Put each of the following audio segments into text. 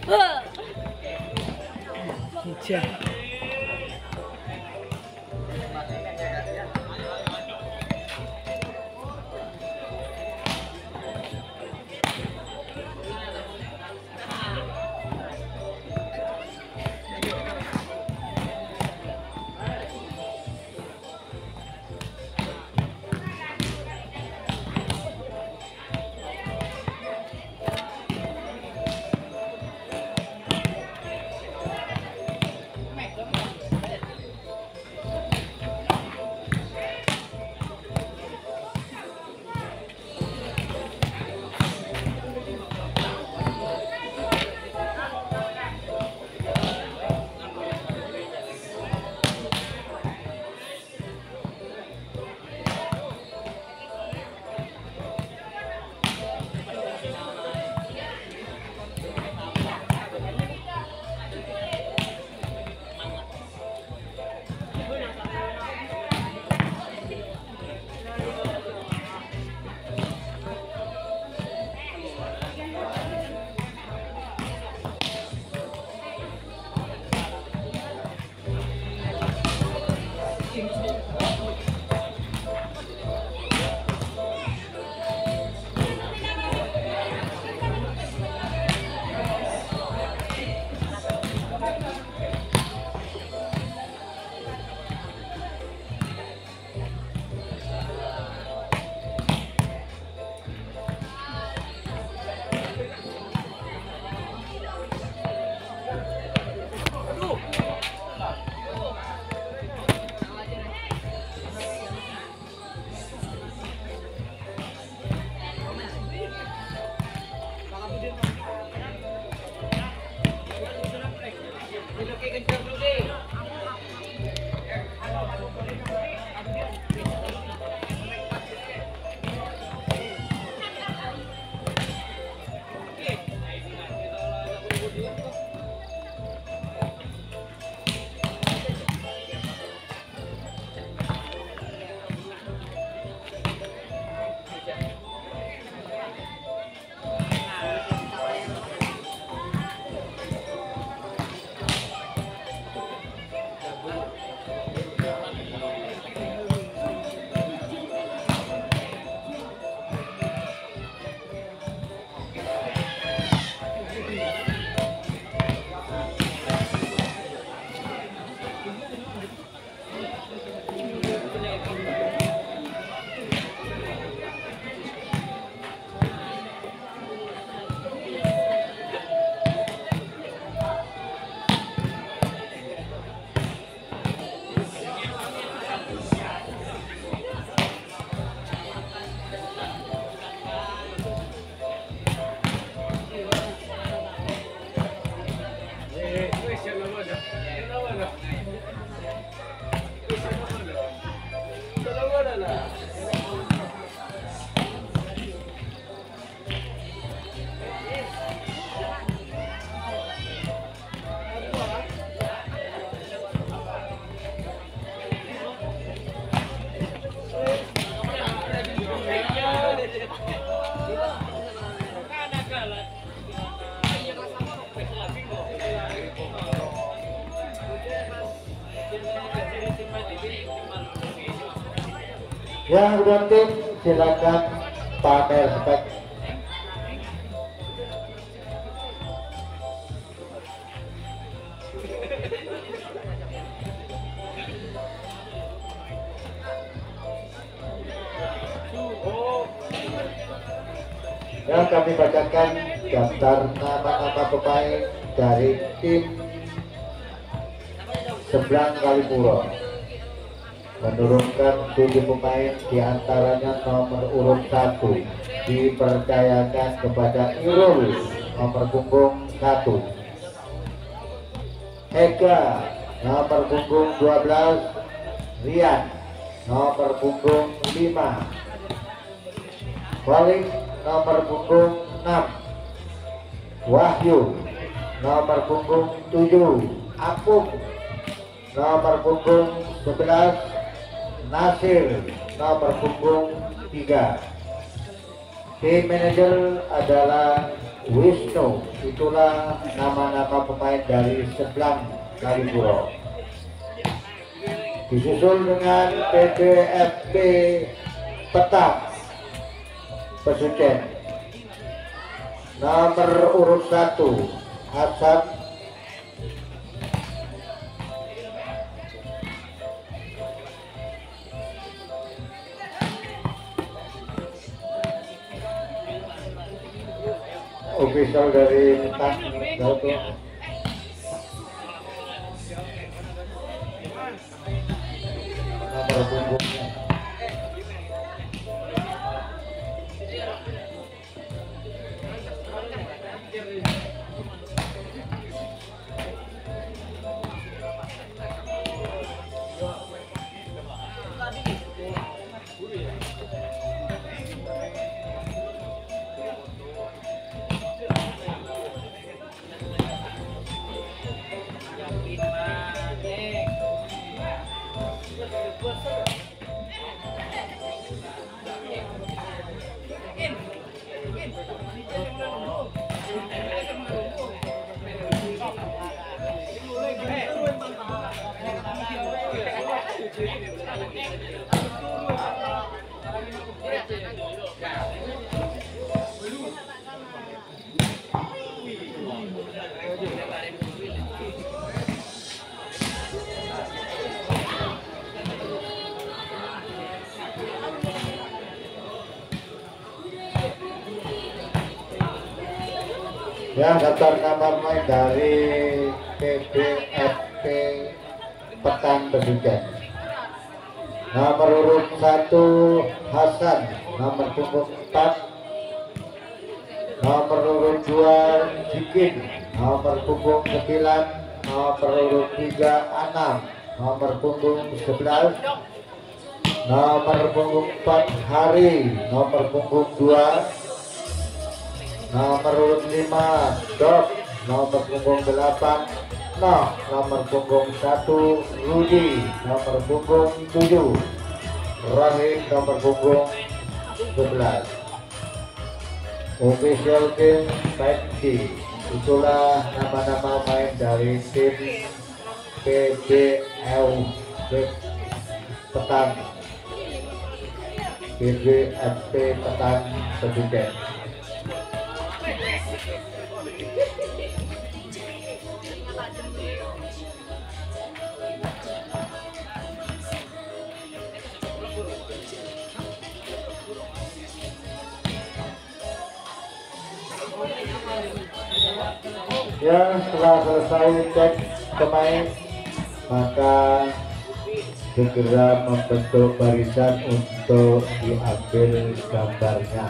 Hijau. Yang udah tim silakan pamer spek. Yang kami bacakan daftar nama-nama pemain dari tim Seberang Kalipuro. Menurunkan 7 pemain, diantaranya nomor urut 1 dipercayakan kepada Irul, nomor punggung 1. Ega, nomor punggung 12. Rian, nomor punggung 5. Walik, nomor punggung 6. Wahyu, nomor punggung 7. Apung, nomor punggung 11. Nasir, nomor punggung 3. Tim manajer adalah Wisnu. Itulah nama-nama pemain dari Seblang Kalipuro. Disusul dengan PBFP Petang Pesucen. Nomor urut 1 Hasan. Official dari Petang Gauto. Nomor punggungnya yang daftar nama pemain dari PBFP Petang Pesucen. Nomor urut 1 Hasan, nomor punggung 4. Nomor urut 2 Jikin, nomor punggung 9. Nomor urut 3 Anam, nomor punggung 11. Nomor punggung 4 Hari, nomor punggung 2. Nomor urut 5 Dok, nomor punggung 8. Noh, nomor punggung 1 Rudi, nomor punggung 7. Rahim, nomor punggung 11. Official Team Pepsi. Itulah nama-nama main dari tim PBFP Petang PBFP Petang Pesucen. Ya, setelah selesai cek pemain, maka segera membentuk barisan untuk diambil gambarnya.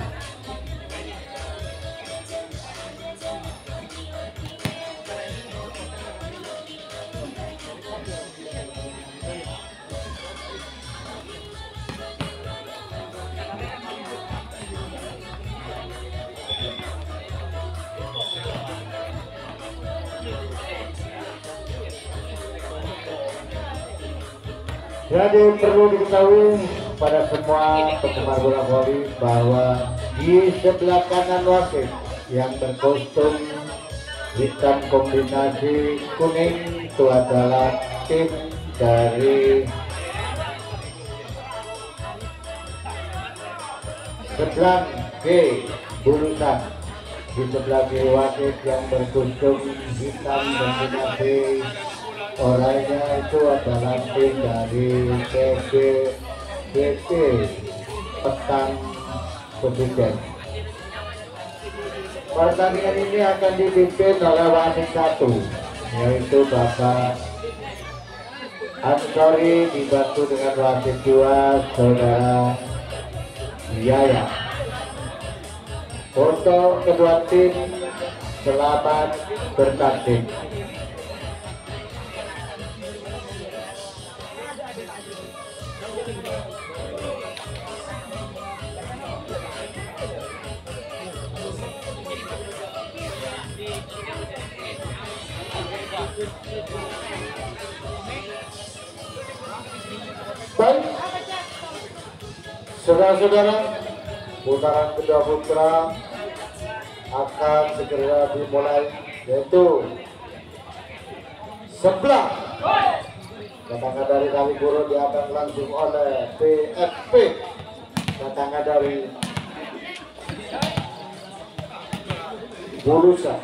Jadi perlu diketahui pada semua penggemar bola voli bahwa di sebelah kanan wasit yang berkostum hitam kombinasi kuning itu adalah tim dari Seblang G Bulusan. Di sebelah kiri wasit yang berkostum hitam kombinasi orangnya itu adalah tim dari PBFP Petang Pesucen. Pertandingan ini akan dipimpin oleh wasit 1, yaitu Bapak Ansori, dibantu dengan wasit 2 Saudara Yaya. Untuk kedua tim, selamat bertanding. Baik, saudara-saudara, putaran kedua putra akan segera dimulai, yaitu sebelah datangnya dari Kaliburu diambil langsung oleh PFP, datangnya dari Bulusa.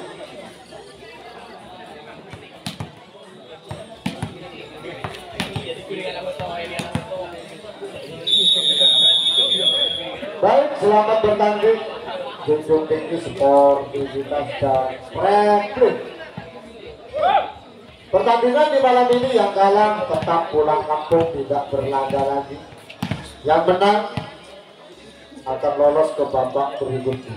Baik, selamat bertanding. Junjung tinggi sportivitas dan prestasi. Pertandingan di malam ini yang kalah tetap pulang kampung, tidak berlaga lagi. Yang menang akan lolos ke babak berikutnya.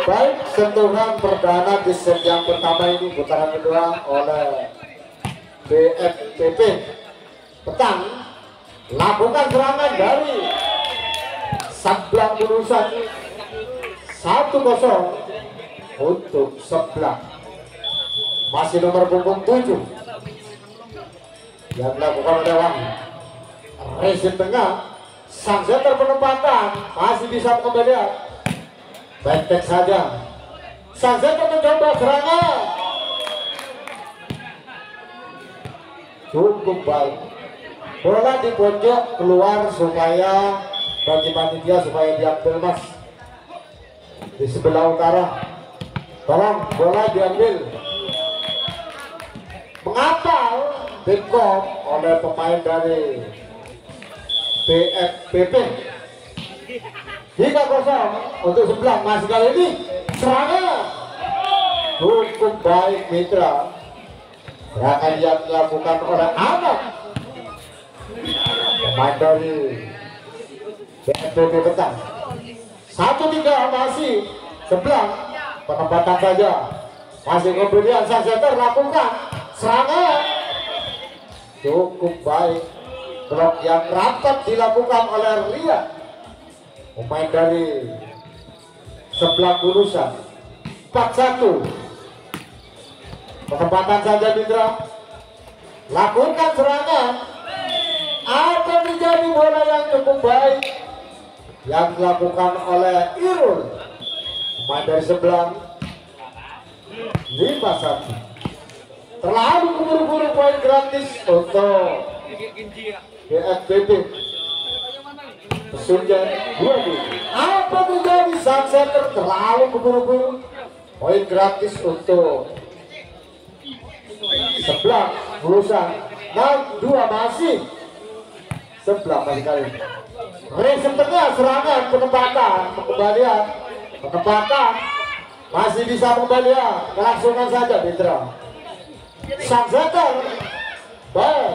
Baik, sentuhan perdana di set yang pertama ini putaran kedua oleh BFPP. Petang lakukan serangan dari sebelah Bulusan, 1-0 untuk sebelah. Masih nomor punggung 7 yang dilakukan oleh Wangi. Resim tengah, sang setter penempatan masih bisa kembali. Baik saja, sang setter mencoba serangan, cukup baik. Bola di pojok keluar supaya bagi panitia supaya diambil Mas di sebelah utara. Tolong bola diambil. Mengapal Bitkom oleh pemain dari BFPP. 3-0 untuk sebelah. Mas kali ini serangan cukup baik Mitra. Serangan yang dilakukan oleh Anak, pemain dari BFPP Petang. 1-3 masih sebelah. Penempatan saja masih kemudian sang setter lakukan serangan cukup baik. Blok yang rapat dilakukan oleh Ria, pemain dari sebelah Bulusan. 4-1. Penempatan saja Mitra, lakukan serangan. Apa menjadi bola yang cukup baik yang dilakukan oleh Irul, pemain dari sebelah. 5-1. Terlalu keburu-buru poin gratis untuk BFPP. Pesunjan 2. Apa terjadi? Sang setter terlalu keburu-buru, poin gratis untuk sebelah Bulusan. 6-2 masih sebelah kali kali. Resim tengah, serangan, penempatan, penempatan masih bisa kembalian. Kelangsungan saja Mitra. Sang setter baik.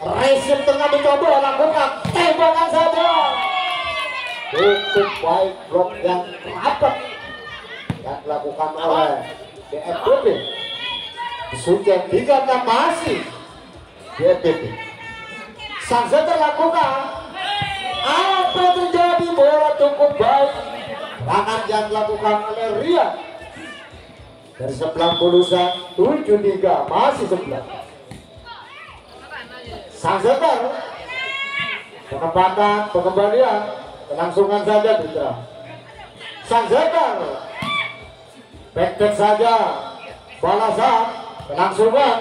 Resim tengah mencoba lakukan tembakan saja. Cukup baik blok yang rapat yang dilakukan oleh BFPP. Sudah 3-6 masih BFPP. Sang setter lakukan. Apa terjadi? Bola cukup baik. Serangan yang dilakukan oleh Ria dari sebelah Bulusan. 7-3 masih sebelah. Sang setter penempatan, pengembalian, kelangsungan saja Mitra. Sang setter back saja, balasan, kelangsungan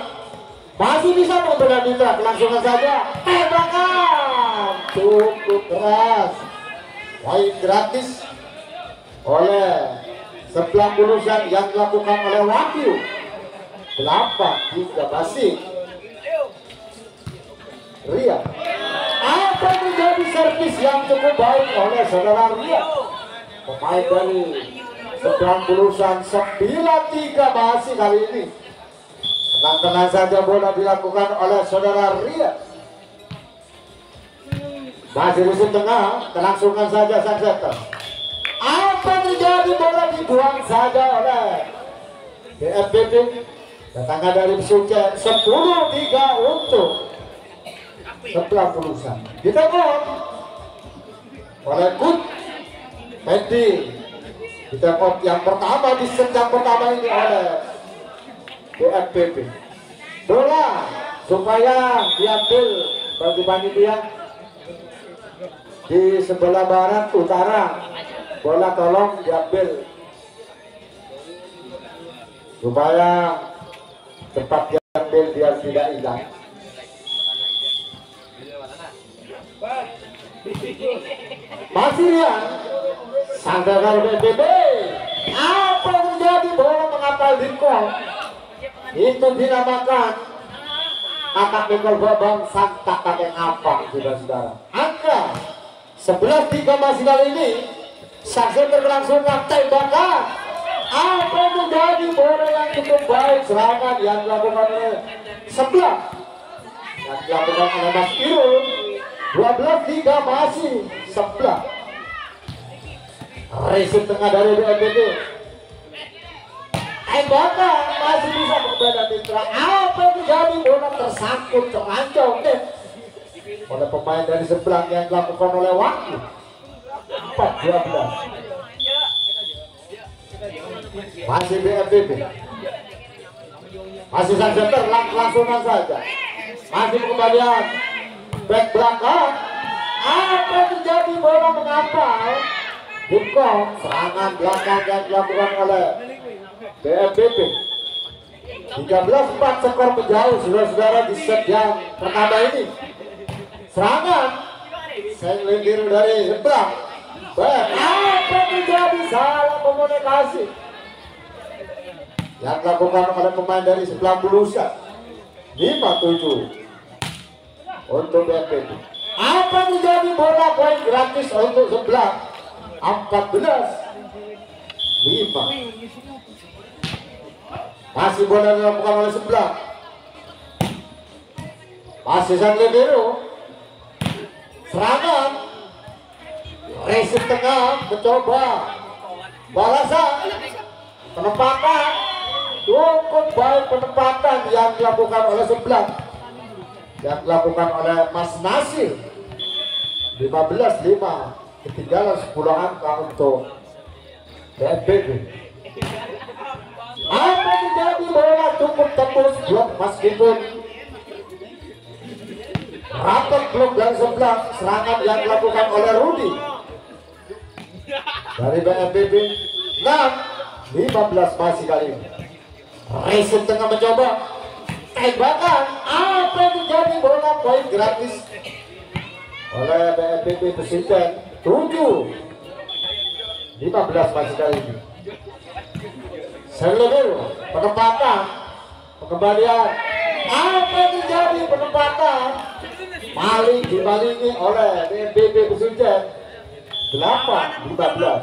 masih bisa membela Mitra. Kelangsungan saja, tembakan cukup keras. Poin gratis oleh sebelah Bulusan yang dilakukan oleh Wahyu. 8-3 masih Ria. Apa menjadi servis yang cukup baik oleh saudara Ria, pemain dari sebelah Bulusan. 9-3 masih kali ini. Tenang-tenang saja bola dilakukan oleh saudara Ria. Masih di tengah, kelangsungan saja sang setter. Apa terjadi? Bola dibuang saja oleh BFPP. Datangnya dari Pesunjan. 10-3 untuk sebelah Bulusan. Ditembak oleh Kut Fendi. Ditembak yang pertama di set yang pertama ini oleh BFPP. Bola supaya diambil bagi panitia di sebelah barat utara. Bola tolong diambil supaya cepat diambil biar tidak hilang. Masih ya, Sandra BBB. Apa yang terjadi? Bola mengapal Dingkong. Itu dinamakan kakak Dingkong Babang Santa kakek apa, saudara-saudara. Angka 11-3 masih kali ini. Saksi berlangsung tembakan. Apa yang terjadi? Bola yang cukup baik, serangan yang dilakukan oleh sebelah yang dilakukan oleh Mas Irul. 12-3 masih sebelah. Resip tengah dari BNPB. Tembakan masih bisa berbeda mitra. Apa yang terjadi? Bola tersangkut terancam deh oleh pemain dari sebelah yang dilakukan oleh Waktu. 4-12 masih BNPB. Masih saja langsungan saja. Masih kembalian back belakang. Apa yang terjadi? Bola mengapal Dingkong. Serangan belakang yang dilakukan oleh BNPB. 13-4 skor menjauh saudara-saudara di set yang pertama ini. Serangan Senglindir dari sebelah. Apa yang terjadi? Salah komunikasi yang dilakukan oleh pemain dari sebelah Bulusan. 5-7 untuk BNPB. Apa yang terjadi? Bola poin gratis untuk sebelah. 14-5. Masih bola dilakukan oleh sebelah. Masih Senglindir. Serangan resip tengah mencoba balasan penempatan cukup baik. Penempatan yang dilakukan oleh sebelah yang dilakukan oleh Mas Nasir. 15-5 ketinggalan 10 angka untuk BNPB. Apa terjadi? Bola cukup tembus blok meskipun rapat blok dari sebelah. Serangan yang dilakukan oleh Rudi dari BNPB. 6-15 masih kali ini. Resip tengah mencoba tembakan. Apa yang terjadi? Bola poin gratis oleh BNPB Presiden. 7-15 masih kali ini. Senglindir penempatan pengembalian. Apa yang terjadi? Penempatan maling dimalingi oleh BNPB Presiden. 8-15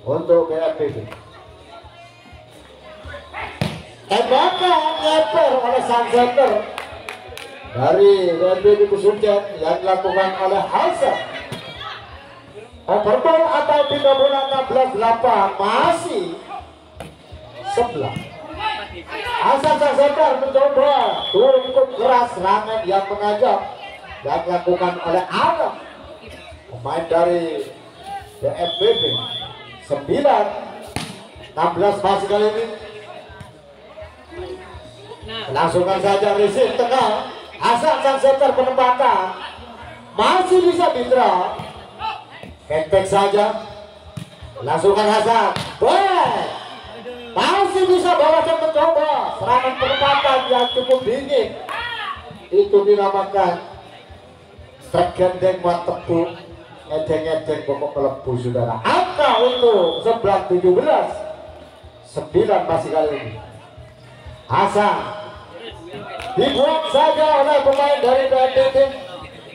untuk BNPB. Tembakan nyeper oleh sang center dari BNPB Presiden yang dilakukan oleh Hasan. Overball atau pindah bola. 16-8 masih sebelah. Hasan sang center mencoba cukup keras. Serangan yang mengajak yang dilakukan oleh Adam, pemain dari BNPB. 9-16 masih kali ini. Langsungkan saja resip tengah. Hasan sang center penempatan masih bisa Mitra. Ketek saja. Langsungkan Hasan. Masih bisa Balasan mencoba. Serangan penempatan yang cukup dingin. Itu dinamakan tergendeng tepu. Ngedeng-ngedeng pokok kelebu saudara. Angka untuk 11-17. 9 masih kali ini. Hasan dibuang saja oleh pemain dari BNPB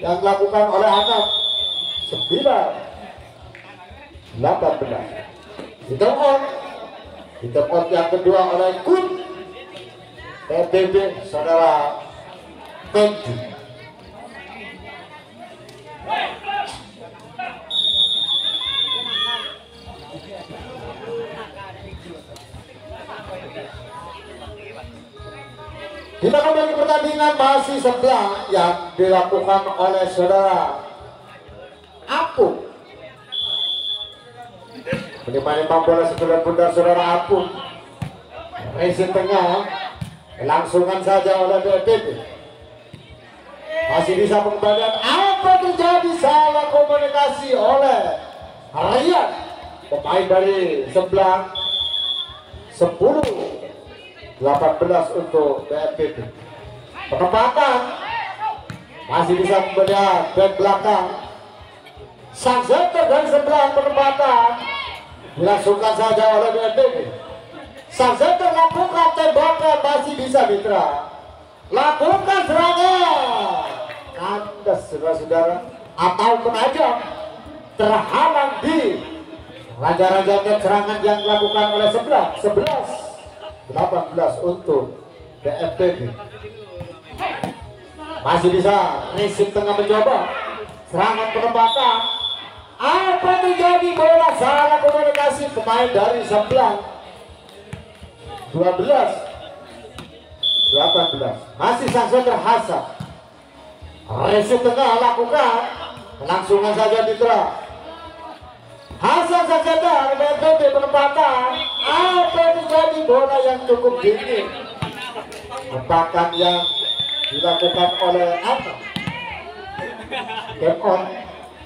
yang dilakukan oleh Anak. 9-18 hitam on yang kedua oleh Kun BNPB saudara Mendy. Kita kembali pertandingan masih sebelah yang dilakukan oleh saudara Apung. Menyimpan bola sebelah bundar saudara Apung. Racing tengah langsungkan saja oleh BNPB. Masih bisa pengembalian. Apa terjadi? Salah komunikasi oleh Rian, pemain dari sebelah. 10-18 untuk BNPB. Penempatan masih bisa melihat back belakang. Sang center dari sebelah penempatan dilangsungkan saja oleh BNPB. Sang center lakukan tembakan, masih bisa Mitra lakukan serangan. Kandas saudara-saudara, atau menajam, terhalang di raja-raja serangan yang dilakukan oleh 11-18 untuk BNPB. Masih bisa Resip tengah mencoba serangan penempatan. Apa terjadi? Bola salah komunikasi pemain dari sebelah. 12-18 masih sangat terhasap. Resip tengah lakukan kelangsungan saja Mitra. Hasan saja BNPB penempatan. Apa terjadi? Bola yang cukup dingin. Penempatan yang dilakukan oleh apa? Game on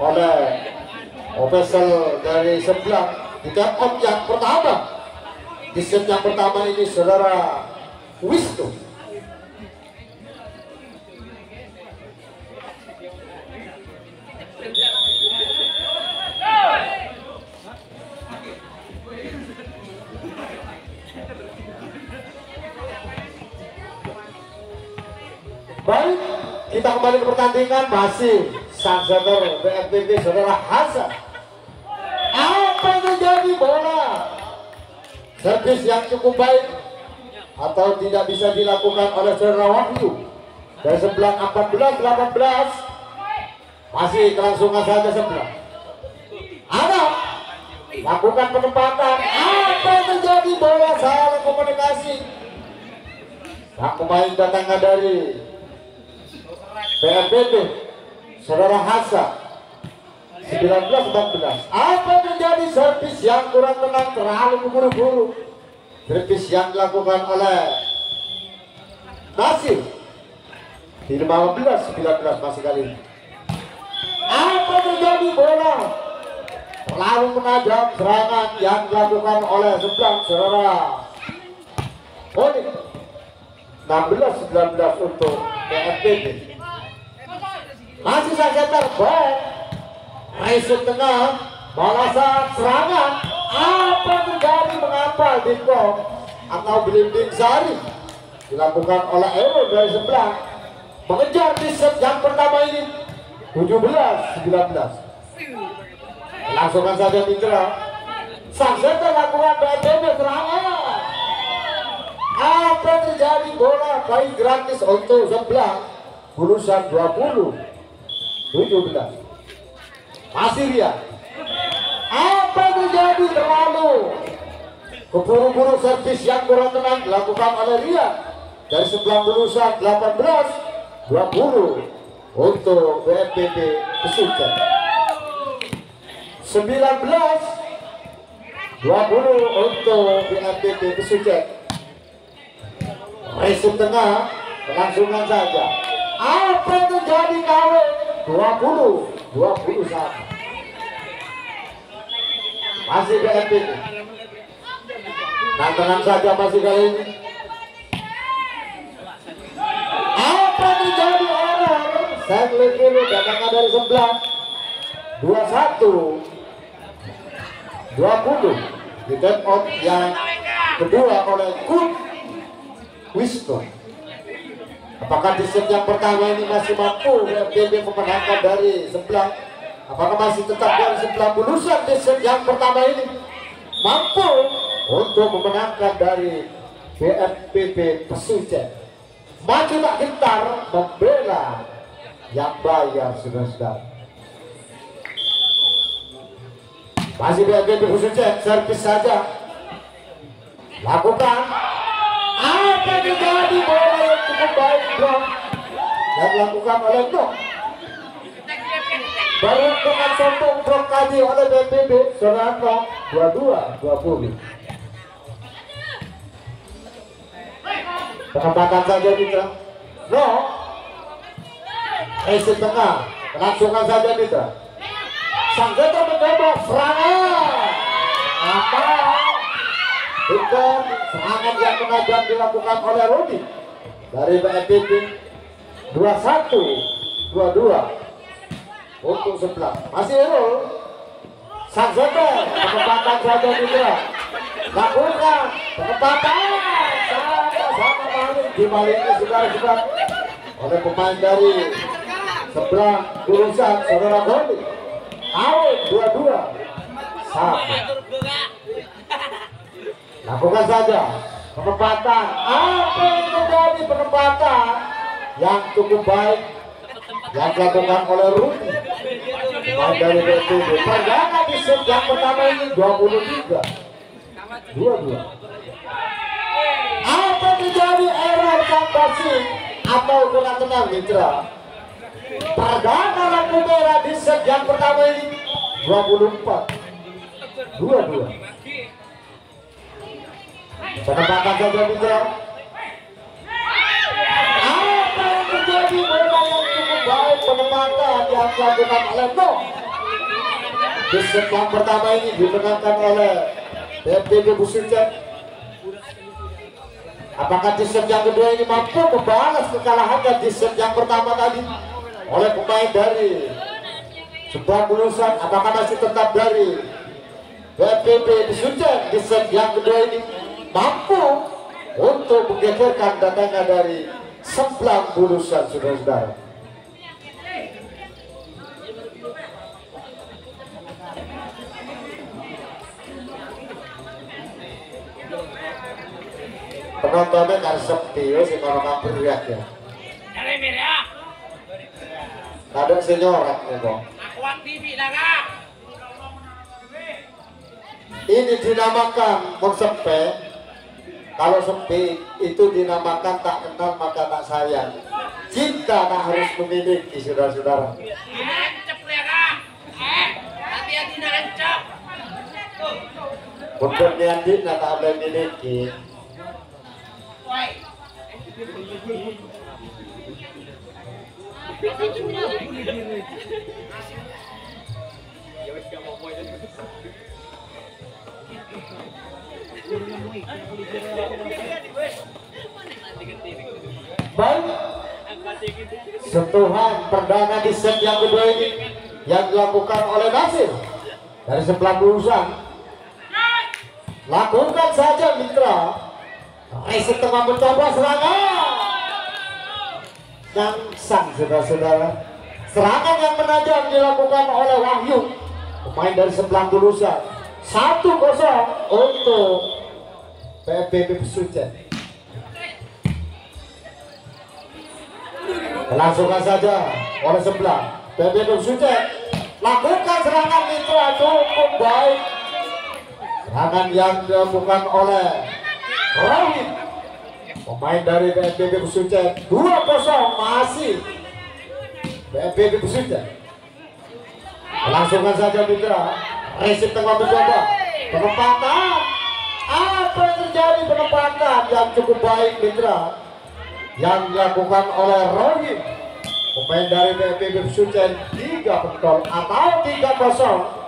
oleh official dari sebelah. Di game on yang pertama, di set yang pertama ini saudara Wisnu. Baik, kita kembali ke pertandingan. Masih sang center BNPB saudara Hasan. Apa yang terjadi? Bola servis yang cukup baik atau tidak bisa dilakukan oleh saudara Wahyu dari sebelah 14-18. Masih kelangsungan saja sebelah. Arab lakukan penempatan. Apa yang terjadi? Bola salah komunikasi. Sang pemain datangnya dari BNPB saudara Hasan. 19-14. Apa yang terjadi? Servis yang kurang tenang, terlalu buru-buru. Servis yang dilakukan oleh Nasir. Di 15-19 masih kali ini. Apa yang terjadi? Bola terlalu menajam serangan yang dilakukan oleh sebelah saudara Onik. 16-19 untuk BNPB. Masih saja terbang. Resip tengah, balasan serangan. Apa terjadi? Mengapa Dikong atau Belimbing Sari dilakukan oleh Ero dari sebelah mengejar di set yang pertama ini. 17-19. Langsungkan saja Mitra. Sang center lakukan BNPB serangan. Apa terjadi? Bola baik gratis untuk sebelah Bulusan. 20-17. Masih dia. Apa yang terjadi? Terlalu keburu-buru servis yang kurang tenang dilakukan oleh Ria dari sebelah Bulusan. 18-20 untuk BNPB Besucen. 19-20 untuk BNPB Besucen. Resip tengah kelangsungan saja. Apa yang terjadi? Kawan 20-21. Masih BNPB. Tantangan saja masih kali ini. Apa yang terjadi? Orang saya melihat dulu datangnya dari sebelah. 21-20 di take out yang kedua oleh Kut Wisnu. Apakah di set yang pertama ini masih mampu BNPB memenangkan dari sebelah? Apakah masih tetap dari sebelah Bulusan di set yang pertama ini mampu untuk memenangkan dari BNPB Besucen? Maju tak gentar membela yang bayar sudah-sudah. Masih BNPB Besucen, servis saja lakukan. Apa yang terjadi? Bola yang cukup baik blok dan dilakukan oleh Nok. Baru dengan sombong blok tadi oleh BNPB saudara Nok. 22-20. Penempatan saja Mitra. Nok Resi tengah, langsungkan saja kita. Sang Gajah mencoba serangan. Apa? Bukan serangan yang menajam dilakukan oleh Rudi dari BNPB. 21-22 untuk sebelah. Masih Hero. Sang Gajah penempatan saja kita. Lakukan penempatan sama-sama balik dibaliknya saudara-saudara oleh pemain dari sebelah Jurusan saudara Rudi. Out 22 sama. Lakukan saja penempatan. Apa yang terjadi penempatan yang cukup baik yang dilakukan oleh Rudi dari BTB. Perdana di set yang pertama ini 23-22. Apa terjadi error canvassing atau kena mitra? Perdana lampu merah di set yang pertama ini 24-22. Penempatan saja mitra. Apa yang terjadi bola yang cukup baik penempatan yang dilakukan oleh Noh. Di set yang pertama ini dimenangkan oleh BNPB Busucet. Apakah di set yang kedua ini mampu membalas kekalahannya di set yang pertama tadi oleh pemain dari sebuah Bulusan? Apakah masih tetap dari BNPB Busucet di set yang kedua ini mampu untuk menggeserkan datanya dari Semplang Bulusan, saudara-saudara? Penontonnya kan sepi sih kalau kampung lihat ya. Kadang senyorak nih bang. Ini dinamakan monsepe. Kalau sepi itu dinamakan tak kenal maka tak sayang. Cinta tak harus memiliki, saudara-saudara. Bukan niat dina tak boleh miliki. Baik, sentuhan perdana di set yang kedua ini yang dilakukan oleh Nasir dari sebelah Bulusan. Lakukan saja mitra. Resi tengah mencoba serangan yang sang, saudara-saudara. Serangan yang menajam dilakukan oleh Wahyu, pemain dari sebelah Bulusan. 1-0 untuk BNPB Busucet. Langsungkan saja oleh sebelah BNPB Busucet. Lakukan serangan mitra cukup baik. Serangan yang dilakukan oleh Rohit, pemain dari BNPB Busucet. 2-0 masih BNPB Busucet. Langsungkan saja mitra. Resi tengah mencoba penempatan. Apa yang terjadi penempatan yang cukup baik mitra yang dilakukan oleh Rohit, pemain dari BNPB Busucet. 3-0 atau 3-0.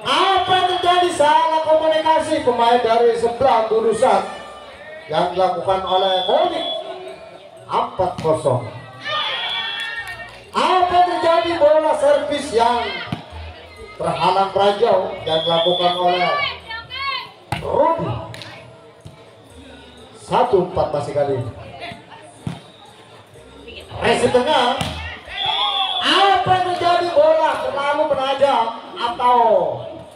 Apa yang terjadi? Salah komunikasi pemain dari sebelah Bulusan yang dilakukan oleh Konik. 4-0. Apa yang terjadi? Bola servis yang terhalang rajau yang dilakukan oleh Rudi. 1-4 masih kali ini. Resi tengah. Apa yang terjadi? Bola terlalu menajam atau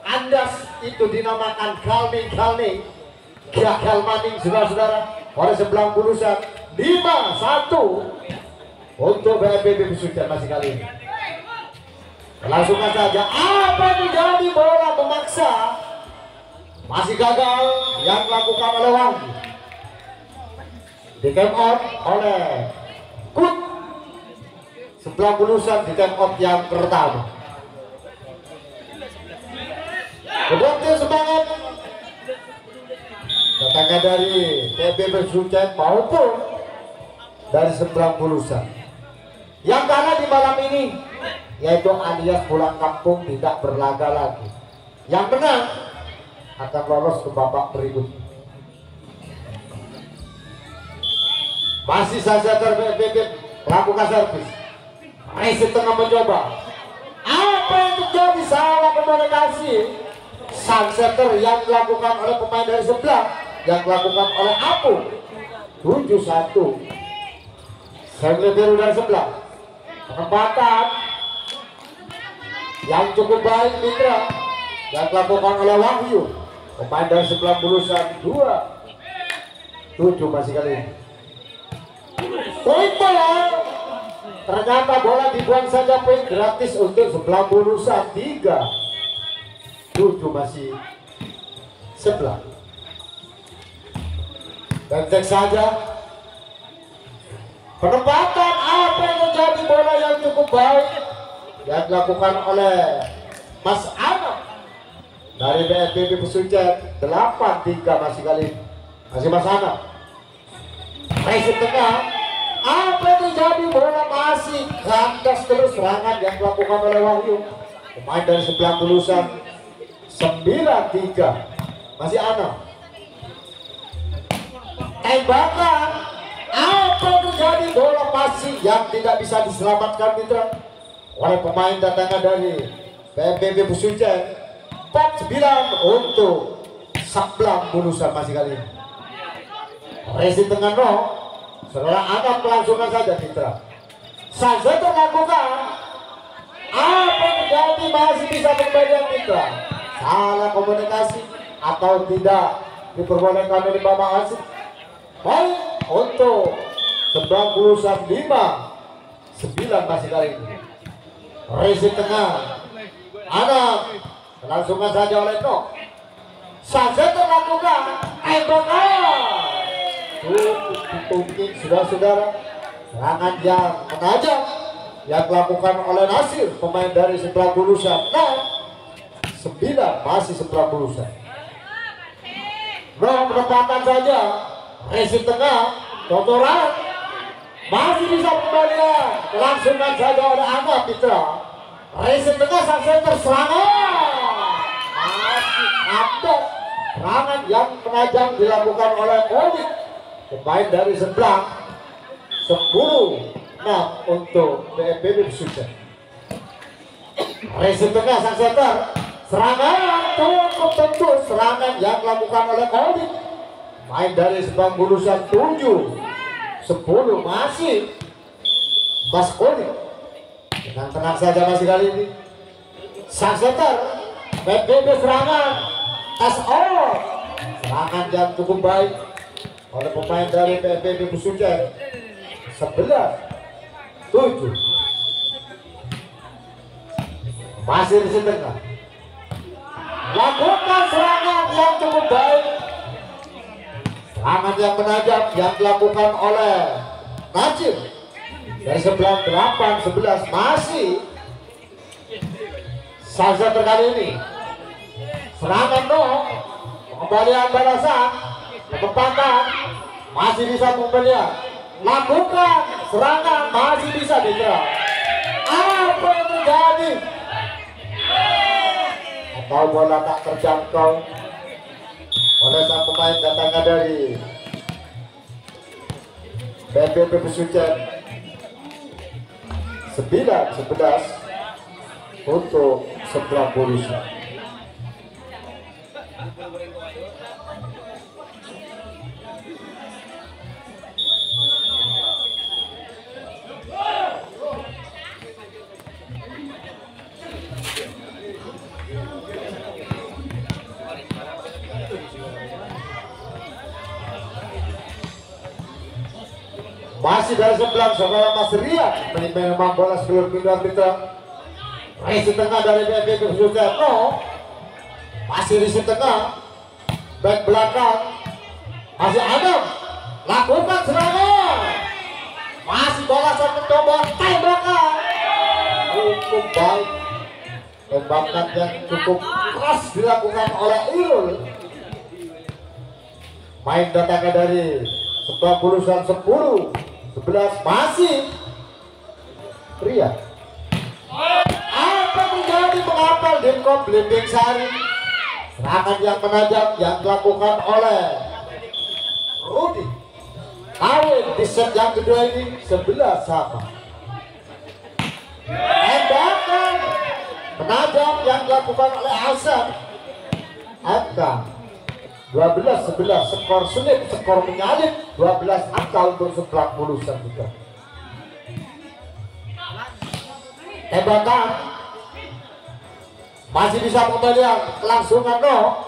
kandas, itu dinamakan galning, gagal maning, saudara-saudara. Oleh sebelah Bulusan. 5-1 untuk BNPB Busucet masih kali ini. Langsungkan saja. Apa yang terjadi? Bola memaksa, masih gagal yang dilakukan oleh Wahyu. Di time out oleh Kut. Sebelah Bulusan di time out yang pertama. Kedua semangat datangnya dari BNPB Busucet maupun dari sebelah Bulusan. Yang kalah di malam ini yaitu alias pulang kampung, tidak berlaga lagi. Yang menang akan lolos ke babak berikutnya. Masih saja BPB melakukan servis. Masih tengah mencoba. Apa yang terjadi? Salah komunikasi. Sang setter yang dilakukan oleh pemain dari sebelah, yang dilakukan oleh Apu. 7-1. Servis biru dari sebelah. Penempatan yang cukup baik Mitra yang dilakukan oleh Wahyu. Pemain dari sebelah Bulusan 2-7 masih kali ini. Poin bola. Ternyata bola dibuang saja, poin gratis untuk sebelah Bulusan. 3-7 masih sebelah. Dan cek saja penempatan apa yang terjadi, bola yang cukup baik yang dilakukan oleh Mas Anam dari BNPB Pesucet. 8-3 masih kali ini. Masih Mas Anam. Masih tengah. Apa yang terjadi, bola masih kandas terus, serangan yang dilakukan oleh Wahyu. Pemain dari sebelah Bulusan. 9-3 masih Anam. Tembakan. Apa yang terjadi, bola masih yang tidak bisa diselamatkan Mitra oleh pemain datangnya dari PMPB Pesucet. 4-9 untuk sebelah Bulusan masih kali ini. Resi tengah no. Saudara Anam melangsungkan saja Mitra. Saja terlakukan. Apa yang terjadi, masih bisa kembali Mitra. Salah komunikasi atau tidak diperbolehkan oleh Bapak Asif. Baik untuk sebelah Bulusan. 5-9 masih kali ini. Resi tengah Anam langsungkan saja oleh No. Saja terlakukan. Tumping saudara-saudara, serangan yang menajam yang dilakukan oleh Nasir, pemain dari sebelah Bulusan. 9 masih sebelah Bulusan. No, penempatan saja. Resi tengah, cocoran masih bisa kembalian, langsungkan saja oleh Anam Mitra. Resi tengah sang center, serangan masih ada. Serangan yang menajam dilakukan oleh Kodik, pemain dari sebelah. 10-6 untuk BNPB Pesucet. Resi tengah sang center, serangan cukup tentu, serangan yang dilakukan oleh Kodik, main dari sebelah Bulusan. 7-10 masih Mas Kodik. Tenang-tenang saja masih kali ini. Sang center BNPB serangan SO, serangan yang cukup baik oleh pemain dari PMPB Pesucet. 11-7 masih di tengah. Lakukan serangan yang cukup baik, serangan yang menajam yang dilakukan oleh Najib dari sebelah. 8-11 masih saja terkali ini. Serangan No, pembalian balasan, penempatan masih bisa pembalian, lakukan serangan masih bisa digerak. Apa yang terjadi? Atau bola tak terjangkau oleh sang pemain datangnya dari BNPB Pesucet. 9-11 untuk sebelah Bulusan. Masih dari sebelah saudara Mas Rian memang bola sebelum pindah Mitra. Resi tengah dari BNPB Pesucet. No, masih resi tengah, back belakang masih Adam, lakukan serangan, masih bola saya mencoba tembakan cukup baik, tembakan yang cukup keras dilakukan oleh Irul. Main datangnya dari sebelah Bulusan. 10-11 masih Ria. Apa terjadi mengapal Demkom Blimbing Sari? Serangan yang menajam yang dilakukan oleh Rudi Awin di set yang kedua ini 11 sama. Tembakan menajam yang dilakukan oleh Hasan. Angka 12-11, skor sulit, skor menyalip 12 angka untuk sebelah lulusan juga. Tembakan masih bisa kembali kelangsungan no.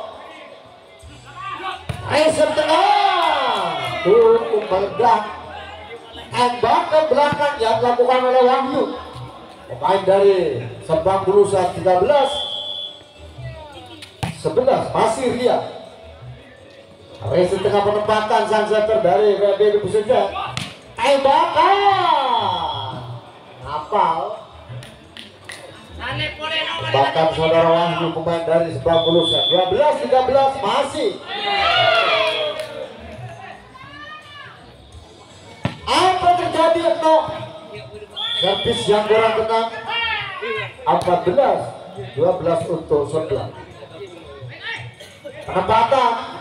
Reset tengah cukup meledak. Tembakan belakang yang dilakukan oleh Wahyu, pemain dari Sembang Bulusan 11 masih Ria. Reset tengah penempatan sang setter dari WB Busuja. Tembakan ngapal. Bahkan saudara Wahyu pemain dari Sembang Bulusan 12-13 masih. Apa terjadi no? Servis yang kurang tenang 14-12 untuk sebelah. Penempatan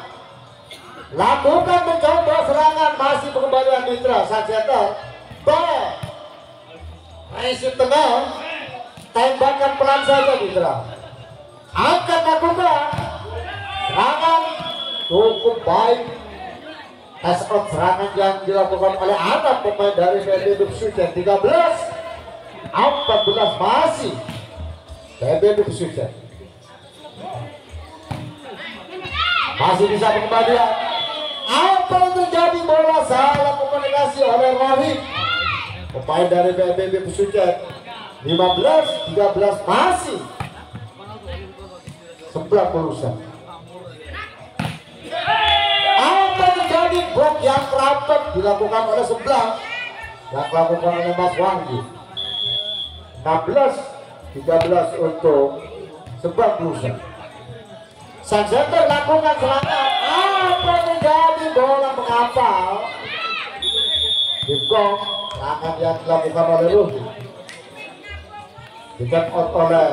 lakukan mencoba serangan, masih pengembalian Mitra Sakseta baik. Reset tengah, tembakan pelan saja Mitra. Akan lakukan serangan cukup baik. Tes out serangan yang dilakukan oleh anak pemain dari PB Dupsujen 13-14 masih PB Dupsujen. Masih bisa pengembalian. Apa yang terjadi? Bola salah komunikasi oleh Rohit, pemain dari PB Dupsujen. 15-13 masih sebelah Bulusan. Apa terjadi? Blok yang rapat dilakukan oleh sebelah yang dilakukan oleh Mas Wahyu. 16-13 untuk sebelah Bulusan. Sang center lakukan serangan. Apa terjadi? Bola mengapal. Dimkom serangan yang dilakukan oleh Ruhi. Di out oleh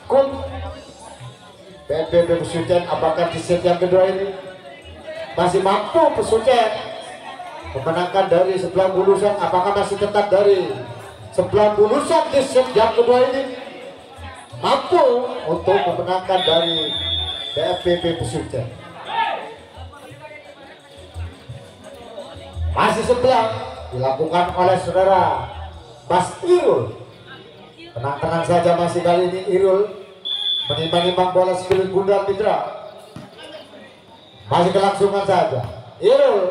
Kun. PB Pesucen, apakah di set yang kedua ini masih mampu Pesucen memenangkan dari sebelah Bulusan? Apakah masih tetap dari sebelah Bulusan di set yang kedua ini mampu untuk memenangkan dari PFPP Pesucen? Masih sebelah dilakukan oleh saudara Mas Irul. Tenang-tenang saja masih kali ini Irul menimbang-nimbang bola spirit Gundar Mitra. Masih kelangsungan saja Irul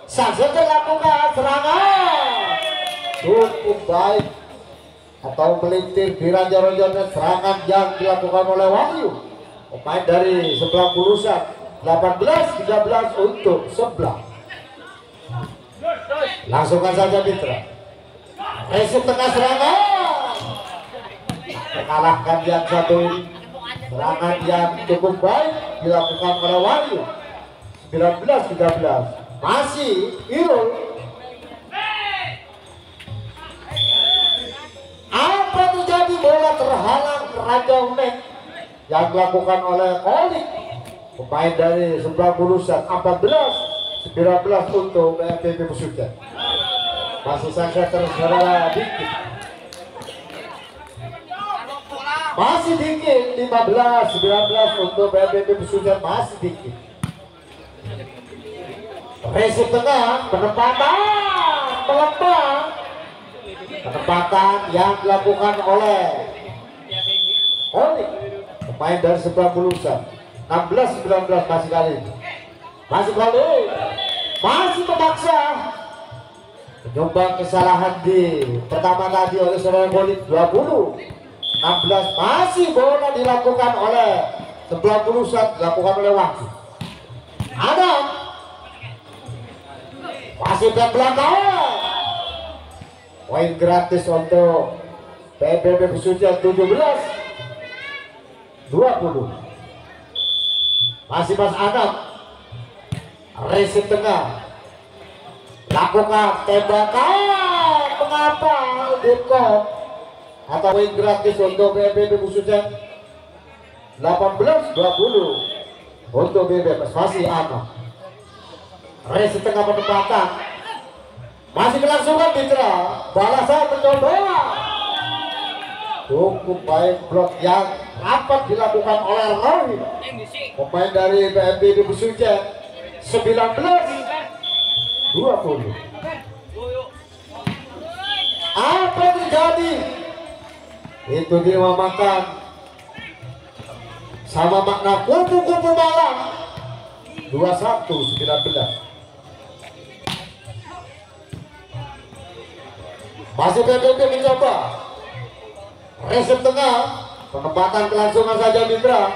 saja lakukan serangan cukup baik atau melintir di ranjau-ranjaunya serangan yang dilakukan oleh Wahyu, pemain dari sebelah Bulusan. 18-13 untuk sebelah. Langsungkan saja Mitra. Reset tengah serangan mengalahkan yang satu ini. Serangan yang cukup baik dilakukan oleh Wahyu. 19-13 masih Irul. Apa terjadi? Bola terhalang ranjau net yang dilakukan oleh Olik, pemain dari sebelah Bulusan. 14-19 untuk PFPP Pesucen. Masih saja tersalah dikit. Masih dikit 15-19 untuk PFPP Pesucen, masih dikit. Reset tengah, penempatan melempar. Penempatan yang dilakukan oleh Olik, pemain dari sebelah Bulusan. 16-19 masih kali ini. Masih kali, masih memaksa menyumbang kesalahan di pertama tadi oleh saudara Olik. 20-16 masih bola dilakukan oleh sebelah Bulusan, dilakukan oleh Wahyu. Adam masih ke belakang. Poin gratis untuk PFPP Pesucen. 17-20. Masih Mas Adam. Reset tengah, lakukan tembakan. Mengapa Depok atau poin gratis untuk BPB khususnya 18-20 untuk BPB masih aman. Race tengah penempatan masih kelangsungan Mitra, balasan mencoba cukup baik blok yang rapat dilakukan oleh Roy pemain dari BPB Busujen 19-20. Apa yang terjadi? Itu dinamakan sama makna kupu-kupu malam 21-19. Masih BPB mencoba resep tengah, penempatan kelangsungan saja Mitra.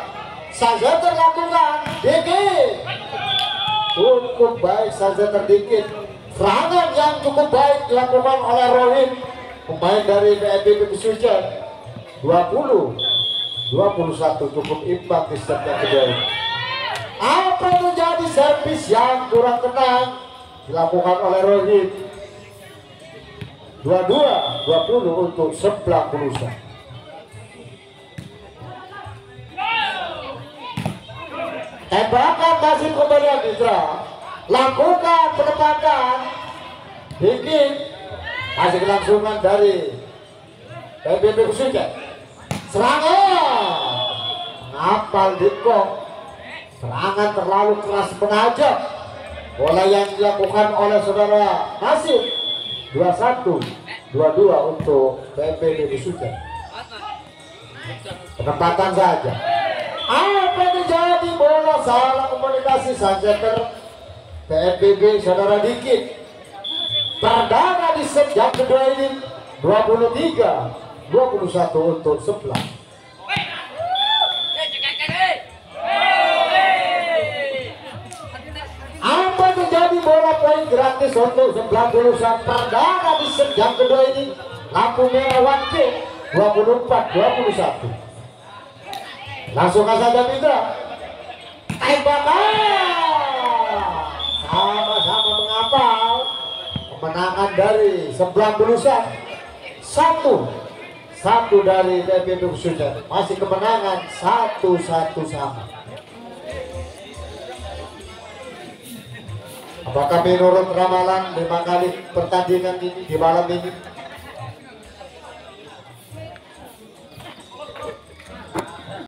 Saja terlakukan DG cukup baik, saja terdikit. Serangan yang cukup baik dilakukan oleh Rohim pemain dari BPB Busujen 20-21 cukup imbang di set yang kedua. Apa yang menjadi servis yang kurang tenang dilakukan oleh Rohim 22-20 untuk sebelah Bulusan. Tembakan masih kembali Mitra, lakukan penempatan dikit, masih kelangsungan dari BPB Busujen. Serangan ngapal Depok, serangan terlalu keras menajam. Bola yang dilakukan oleh saudara Nasib 21-22 untuk BPB Busujen. Penempatan saja. Apa yang terjadi? Bola salah komunikasi saja BPB saudara dikit. Perdana di set yang kedua ini 23-21 untuk sebelah. Apa yang terjadi? Bola poin gratis untuk sebelah Bulusan. Perdana di set yang kedua ini lampu merah Wanke 24-21. Langsung saja Mitra, tembakan sama-sama mengapal. Kemenangan dari sebelah Bulusan, satu dari BPB Busujen. Masih kemenangan 1-1 sama. Apakah menurut ramalan 5 kali pertandingan ini di malam ini